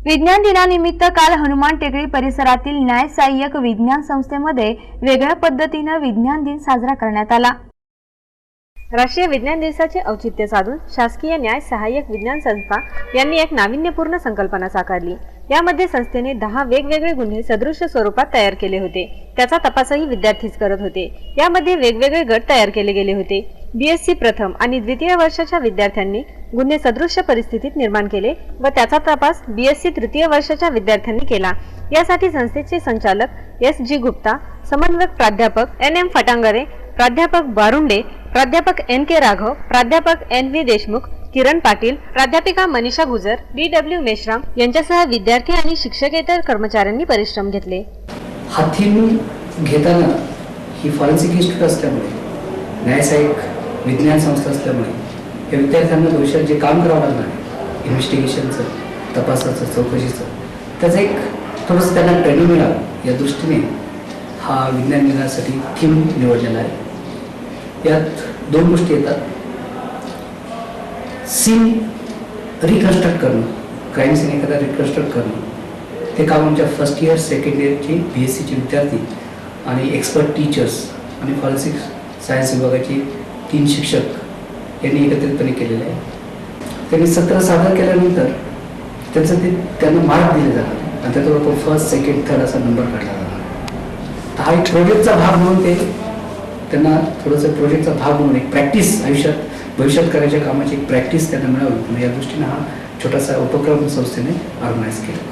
विज्ञान दिनानिमित्त काल हनुमान टेकडी परिसरातील न्याय सहाय्यक विज्ञान संस्थेमध्ये वेगळ्या पद्धतीने विज्ञान दिन साजरा करण्यात आला। राष्ट्रीय विज्ञान दिवसाचे औचित्य साधून शासकीय न्याय सहाय्यक विज्ञान संस्था यांनी एक नाविन्यपूर्ण संकल्पना साकारली। यामध्ये संस्थेने 10 वेगवेगळे गुन्हे सदृश्य स्वरूपात तयार केले होते। त्याचा तपासही विद्यार्थीच करत होते। यामध्ये वेगवेगळे गट तयार केले गेले होते। बीएससी प्रथम आणि द्वितीय वर्षाच्या विद्यार्थ्यांनी गुन्हे सदृश्य परिस्थितीत निर्माण केले व त्याचा तपास बीएससी तृतीय वर्षाच्या विद्यार्थ्यांनी केला। यासाठी संस्थेचे संचालक एस.जी. गुप्ता, समन्वयक प्राध्यापक एन.एम. फटांगरे, प्राध्यापक बारुंडे, प्राध्यापक एन.के. राघव, प्राध्यापक एन.व्ही. देशमुख, किरण पाटील, प्राध्यापिका मनीषा गुजर, बी.डब्ल्यू. मेश्राम यांच्यासह विद्यार्थी आणि शिक्षकेतर कर्मचाऱ्यांनी परिश्रम घेतले। हा थीम घेताना ही फॉरेन्सिक इन्स्टिट्यूट असल्यामुळे, न्यायसहाय्यक विज्ञान संस्था असल्यामुळे या विद्यार्थ्यांना भविष्यात जे काम करावं लागणार आहे, इन्व्हेस्टिगेशनचं, तपासाचं, चौकशीचं, त्याचं एक थोडंसं त्यांना ट्रेनिंग मिळावं या दृष्टीने हा विज्ञान दिनासाठी थीम निवडलेला आहे। यात 2 गोष्टी येतात। सीन रिकन्स्ट्रक्ट करणं, क्राईम सीन एखादा रिकन्स्ट्रक्ट करणं, ते काम आमच्या फर्स्ट इयर सेकंड इयरचे BSCचे विद्यार्थी आणि एक्सपर्ट टीचर्स आणि फॉरेन्सिक सायन्स विभागाचे 3 शिक्षक यांनी एकत्रितपणे केलेलं आहे। त्यांनी सत्र सादर केल्यानंतर त्यांना मार्क दिले जाणार आणि त्याच्यावर फर्स्ट सेकंड थर्ड असा नंबर काढला जाणार। हा एक प्रोजेक्टचा भाग म्हणून त्यांना थोडंसं प्रोजेक्टचा भाग म्हणून एक प्रॅक्टिस भविष्यात करायच्या कामाची एक प्रॅक्टिस त्यांना मिळावी या दृष्टीने हा छोटासा उपक्रम संस्थेने ऑर्गनाईज केला।